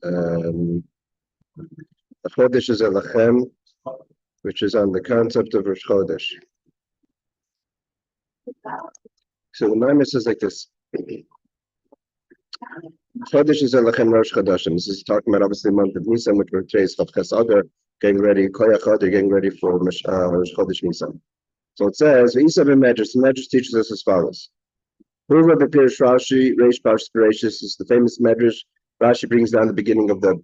HaChodesh Hazeh Lachem, which is on the concept of Rosh Chodesh. So the Maamar says like this. HaChodesh Hazeh Lachem Rosh Chodeshim. This is talking about obviously the month of Nisan, which we're today's Adar, getting ready, getting ready for Rosh Chodesh Nisan. So it says, Isa Medrash. The Medrash teaches us as follows. Rebbe Pirish Rashi, Reish Parsh Bereishit is the famous Medrash. Rashi brings down the beginning of the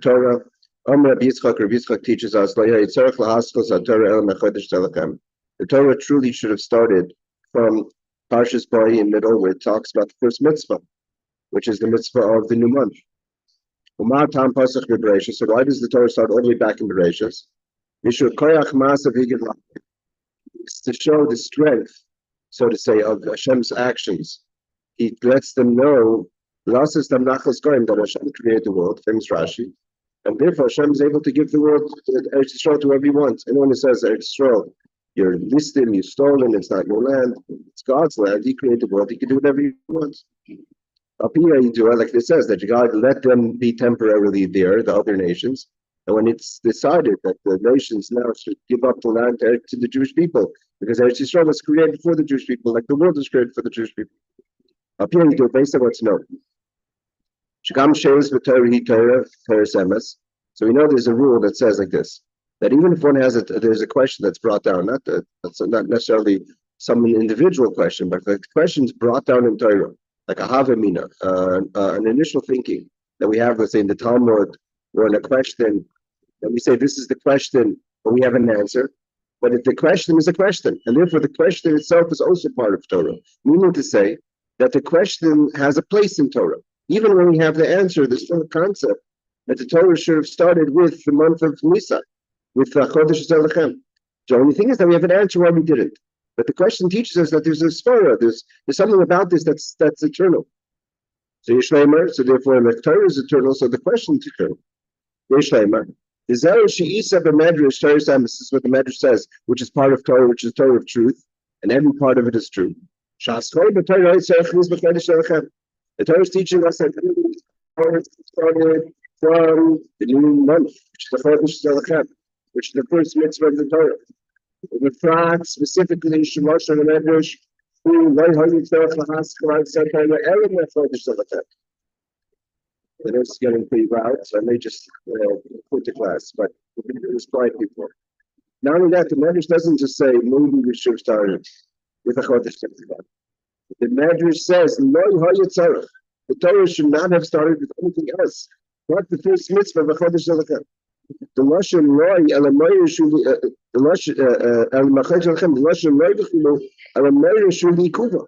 Torah. Rebbe Yitzchak teaches us the Torah truly should have started from Parshas Boi in middle, where it talks about the first mitzvah, which is the mitzvah of the new month. So why does the Torah start all the way back in Bereishit? It's to show the strength, so to say, of Hashem's actions. He lets them know that Hashem created the world, famous Rashi, and therefore Hashem is able to give the world Eretz Yisrael to whoever he wants. Anyone who says Eretz Yisrael, you're listed, you're stolen, it's not your land, it's God's land, he created the world, he can do whatever he wants. Up here you do it like it says, that God let them be temporarily there, the other nations, and when it's decided that the nations now should give up the land to the Jewish people, because Eretz Yisrael was created for the Jewish people, like the world was created for the Jewish people. Up here you do it based on what's known. So we know there's a rule that says like this, that even if one has there's a question that's brought down, that's not necessarily some individual question, but the question is brought down in Torah, like a havamina, an initial thinking that we have, let's say in the Talmud, or in a question, that we say this is the question, but we have an answer. But if the question is a question, and therefore the question itself is also part of Torah, meaning to say that the question has a place in Torah. Even when we have the answer, there's still a concept that the Torah should have started with the month of Nisan, with HaChodesh Hazeh Lachem. The only thing is that we have an answer why we didn't. But the question teaches us that there's a svara, there's something about this that's eternal. So Yishleimer, so therefore the Torah is eternal, so the question is eternal. Yishleimer. This is what the Medrash says, which is part of Torah, which is Torah of truth, and every part of it is true. The Torah is teaching us that Torah started from the new month, which is the HaChodesh Hazeh Lachem, which is the first mitzvah of the Torah. It refers specifically Shemash and Medrash, who the nurse is getting pretty loud, so I may just quit the class, but it was quiet before. Not only that, the Medrash doesn't just say maybe we should have started with HaChodesh Hazeh Lachem. The Medrash says the Torah should not have started with anything else but the first mitzvah of HaChodesh Hazeh Lachem. The Lashon Loi Elamayir Shuli the Lashon HaChodesh Lachem, the Lashon Loi B'chilu Elamayir Shuli Kuva.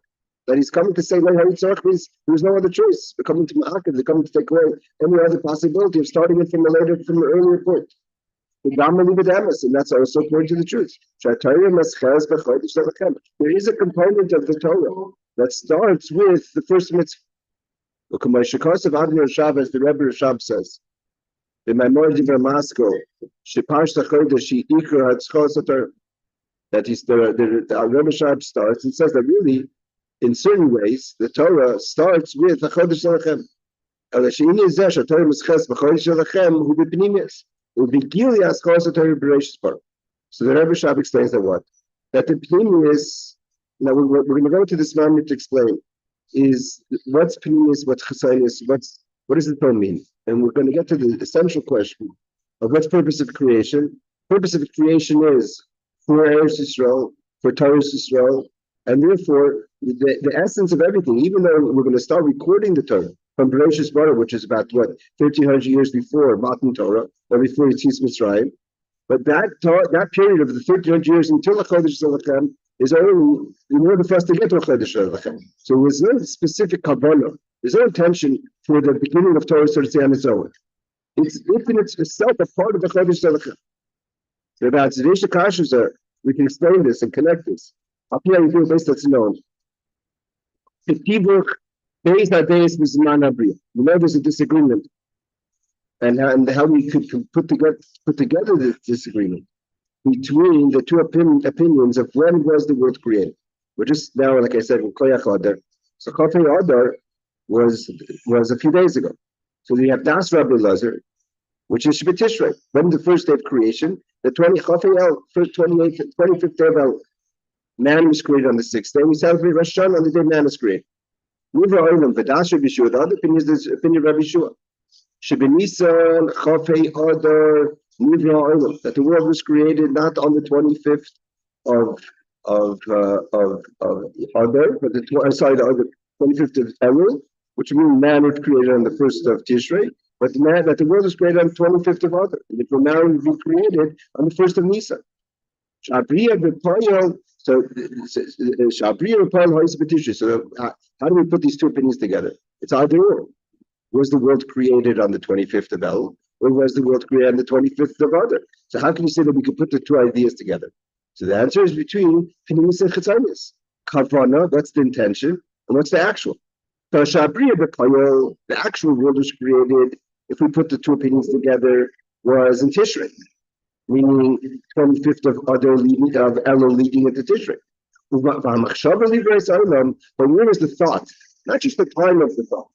That he's coming to say Loi HaYitzarach means there's no other choice. They're coming to Ma'akev, they're coming to take away any other possibility of starting it from an earlier point. And that's also according to the truth. There is a component of the Torah that starts with the first mitzvah. Look at my Shekos of Adar Shabbos, the Rebbe Rashab says, the Maamar that is the Rebbe Rashab starts and says that really, in certain ways, the Torah starts with HaChodesh Hazeh Lachem. So the Rebbe Rashab explains that what? That the Pnimius, now we're going to go to this Maamar to explain, is what's Pnimius, what's Chassidus, what does the Torah mean? And we're going to get to the essential question of what's purpose of creation. Purpose of creation is for Eretz Yisrael, for Torah Yisrael, and therefore the essence of everything, even though we're going to start recording the Torah from Bereishit, which is about 1,300 years before Matan Torah, or before Yetzias Mitzrayim. But that period of the 1,300 years until HaChodesh Hazeh Lachem is only in order for us to get to HaChodesh Hazeh Lachem. So there's no specific kavanah. There's no intention for the beginning of Torah, so to say, on its own. It's infinite itself a part of HaChodesh Hazeh Lachem. So about Zidei Kashas, we can explain this and connect this. Up here, you feel based that's known. The Tibuch, based on days, is Manabriya. We know there's a disagreement. And how we could put together this disagreement between the two opinions of when was the world created. We're just now, like I said, in Koyach Adar. So Chafei Adar was a few days ago. So you have Das Rabbi Lazar, which is Tishrei. When the first day of creation, the 25th day of El, man was created on the 6th day. We celebrate Rosh Hashanah on the day man was created. Nivra Olam, V'das Rabbi Yeshua. The other opinion is the opinion of Rabbi Yeshua. Nisan, Chafei Adar, Nivra Olam. That the world was created not on the 25th of Adar, but the 25th of Elul, which means man was created on the 1st of Tishrei, but that the world was created on the 25th of Adar, and it will now be created on the 1st of Nisan. So how do we put these two opinions together? It's either or. Was the world created on the 25th of Elul, or was the world created on the 25th of Adar? So how can you say that we could put the two ideas together? So the answer is between Pinimis and Chassidus. Kavana, that's the intention, and what's the actual? The actual world was created, if we put the two opinions together, was in Tishrei, meaning 25th of Adar leading of Elul leading into Tishrei. But where is the thought? Not just the time of the thought,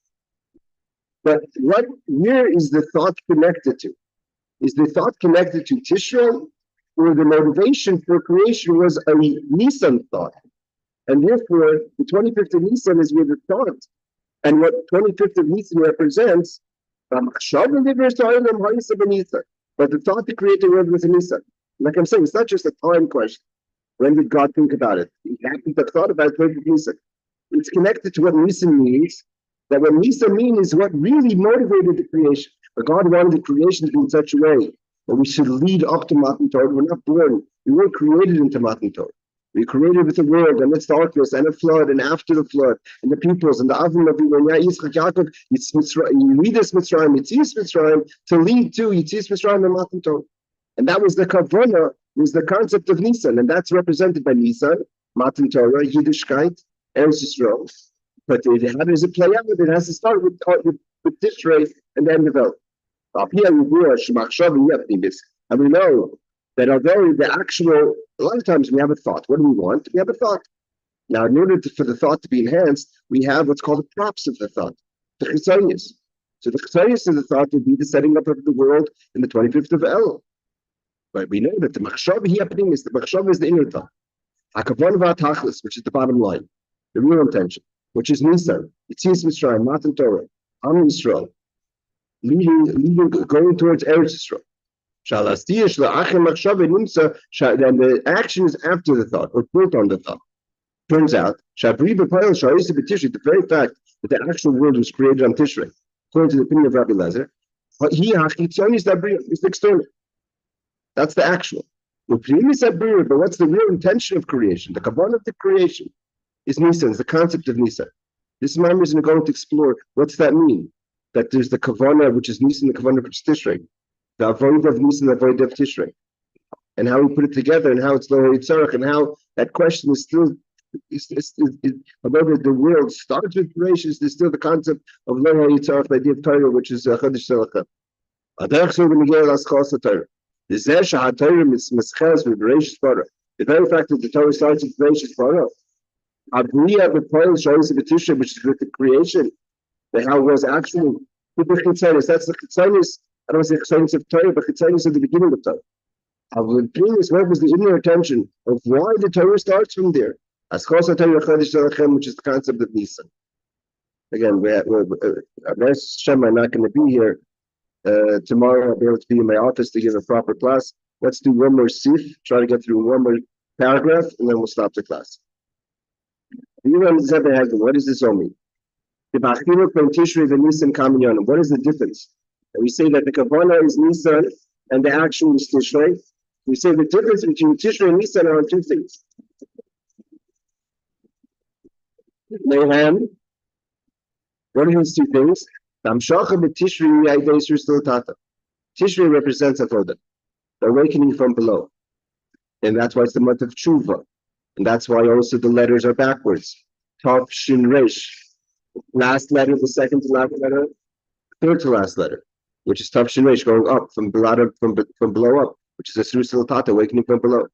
but where is the thought connected to? Is the thought connected to Tishrei, or the motivation for creation was a Nisan thought? And therefore, the 25th of Nisan is where the thought, and what 25th of Nisan represents, but the thought to create the world was a Nisan. Like I'm saying, it's not just a time question. When did God think about it? He happened to have thought about 25th Nisan. It's connected to what Nisan means. That what Nisan means is what really motivated the creation. But God wanted the creation to be in such a way that we should lead up to Matan Torah. We're not born. We weren't created into Matan Torah. We created with the world and its darkness and a flood and after the flood and the peoples and the Avim of Yitzchak Yaakov. You read this Mitzrayim, Yitzis Mitzrayim to lead to Yitzis Mitzrayim and Matan Torah. And that was the Kavanah, was the concept of Nisan, and that's represented by Nisan, Matan Torah, Yiddishkeit, Eretz Yisrael. But how does it play out? It has to start with Tishrei and then develop. And we know that although the actual, a lot of times we have a thought. What do we want? We have a thought. Now, in order for the thought to be enhanced, we have what's called the props of the thought, the Chassidus. So the Chassidus of the thought would be the setting up of the world in the 25th of Elul. But we know that the Machshav happening is the inner thought. HaKavan v'Atachlis, which is the bottom line, the real intention, which is Nisan, Yitzis Mitzrayim, Matan Torah, Am Yisrael, going towards Eretz Yisrael. Then the action is after the thought, or built on the thought. Turns out, the very fact that the actual world was created on Tishrei, according to the opinion of Rabbi Lazar, is the external. That's the actual. But what's the real intention of creation? The kavanah of the creation is Nisan, the concept of Nisan. This Maamar is going to explore what's that mean? That there's the kavanah, which is Nisan, the kavanah which is Tishrei. The avoid of Nisan, the avoid of Tishrei. And how we put it together, and how it's Lo Yitzarach, and how that question is still, although the world starts with Bereishit, there's still the concept of Lo Yitzarach, the idea of Torah, which is HaChodesh Hazeh Lachem. Adar so when you get last call to Torah. The very fact that the Torah starts with Bereishit Torah, the Torah shows the Tishrei, which is with the creation, that how it was actually with the Chassidus. That's the Chassidus. I don't want to say Chassidus of Torah, but Chassidus at the beginning of Torah. What was the inner intention of why the Torah starts from there? As Torah HaChodesh Hazeh, which is the concept of Nisan. Again, Hashem, I'm not going to be here. Tomorrow I'll be able to be in my office to give a proper class. Let's do one more sif, try to get through one more paragraph, and then we'll stop the class. What does this all mean? What is the difference? We say that the kavanah is Nisan and the action is Tishrei. We say the difference between Tishrei and Nisan are on two things. What are these two things? Tishrei represents avodah, the awakening from below. And that's why it's the month of tshuva. And that's why also the letters are backwards. Tav, Shin, Resh. Last letter, the second to last letter, third to last letter, which is Tav, Shin, Resh, going up from below up, which is a Srusil Tata, awakening from below.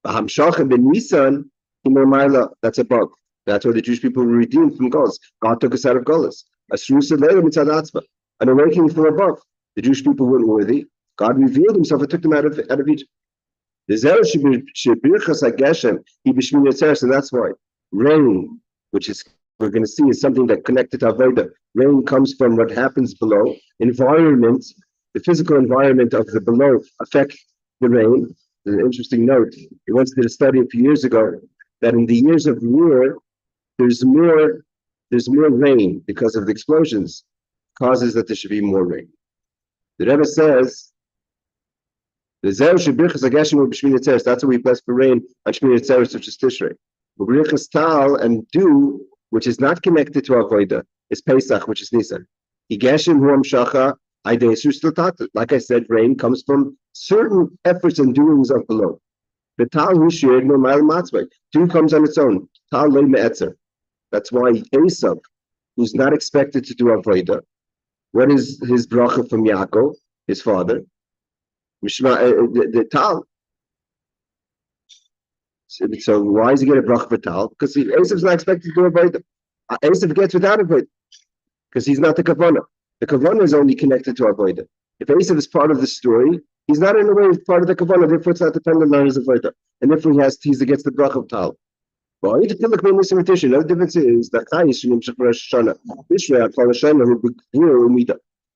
Hamshach ben Nisan That's above. That's why the Jewish people were redeemed from Golos. God took us out of Golos. An awakening from above. The Jewish people weren't worthy. God revealed himself and took them out of Egypt. And that's why rain, which is we're going to see is something that connected to Avodah. Rain comes from what happens below. Environment, the physical environment of the below affect the rain. There's an interesting note. We once did a study a few years ago that in the years of war, there's more rain because of the explosions, causes that there should be more rain. The Rebbe says, that's what we bless for rain on Shmini Atzeres, which is Tishrei. Tal and dew, which is not connected to Avodah, is Pesach, which is Nisan. Like I said, rain comes from certain efforts and doings of below. The Tal who shared no mile matzvah. Dew comes on its own. Tal loy me'etzer. That's why Esav, who's not expected to do Avodah, what is his bracha from Yaakov, his father? The Tal. So why is he getting a bracha for Tal? Because Esav's not expected to do Avodah. Esav gets without Avodah because he's not the kavanah. The kavanah is only connected to Avodah. If Esav is part of the story, he's not in a way part of the kavanah. Therefore, it's not dependent on his Avodah. And therefore, he gets the bracha of Tal. Another difference is that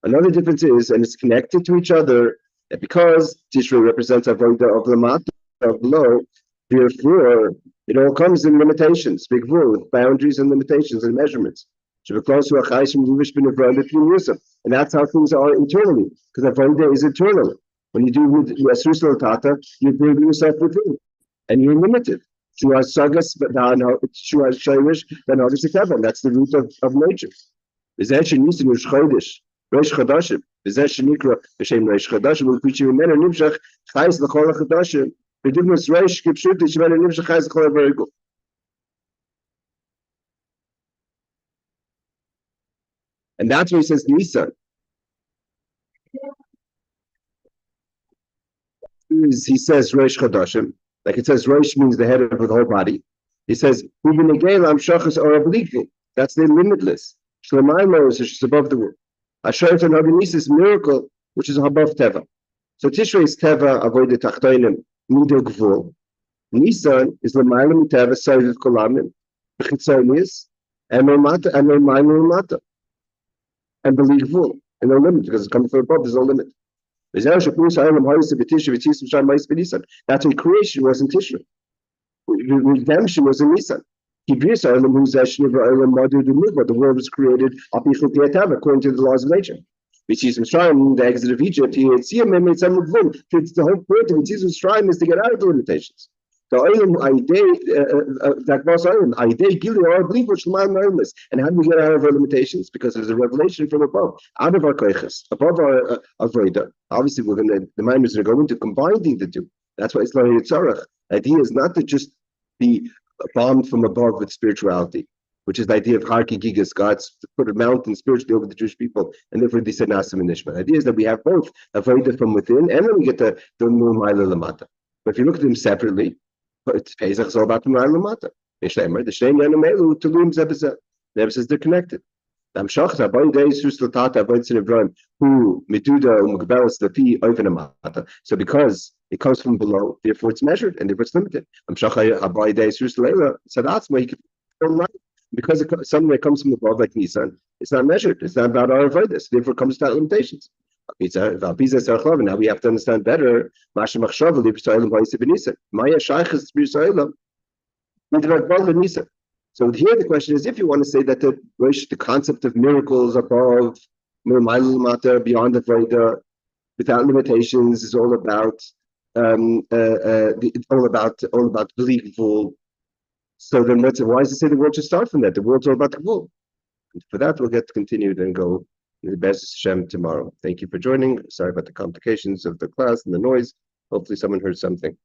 another difference is, and it's connected to each other, that because Tishrei represents Avodah of Lamata, of below, therefore it all comes in limitations, big with boundaries and limitations and measurements. And that's how things are internally, because Avodah is eternal. When you do with Yasrus Tata, you build yourself within, and you're limited. That's the root of nature. And that's why he says Nisan. He says Reish Chadashim. Like it says, Rosh means the head of the whole body. He says, that's the limitless. Shlomaimo is just above the world. Asheret and Habinis is miracle, which is above Teva. So Tishrei is Teva, avoid Tachtoinim, Mido Gvul. Nisan is Lamaila Teva, Saviv Kolamim, Chitzonius, and Romata, and Romata. And believe Gvul, and no limit, because it's coming from above, there's no limit. That's when creation was in Tishrei. Redemption was in Nisan. The world was created according to the laws of nature. The exit of Egypt, the whole point of Mitzvah is to get out of the limitations. And how do we get out of our limitations? Because there's a revelation from above, out of our koiches, above our avodah. Obviously, the mind is going to go into combining the two. That's why Islam Yitzarach. The idea is not to just be bombed from above with spirituality, which is the idea of Harki Gigas, God's to put a mountain spiritually over the Jewish people, and therefore they said Nasim and Nishma. The idea is that we have both avodah from within, and then we get the Mu'mayla Lamata. But if you look at them separately, it's Pesach is all about the Mu'ayla Lamata. The Shnei Yanamelu Tulum Zebazeh. Never says they're connected. Who Meduda Umugbelas the Pi Ovenamata. So because it comes from below, therefore it's measured and therefore it's limited. Because something that comes from above, like Nisan, it's not measured. It's not about our avodas. Therefore, it comes without limitations. Now we have to understand better. Maya Nisan. So here the question is, if you want to say that the concept of miracles above, beyond the Veda, without limitations, is all about believable. So then why does it say the world should start from that? The world's all about the Gvul. For that, we'll get continued and go in the B'ez Hashem tomorrow. Thank you for joining. Sorry about the complications of the class and the noise. Hopefully someone heard something.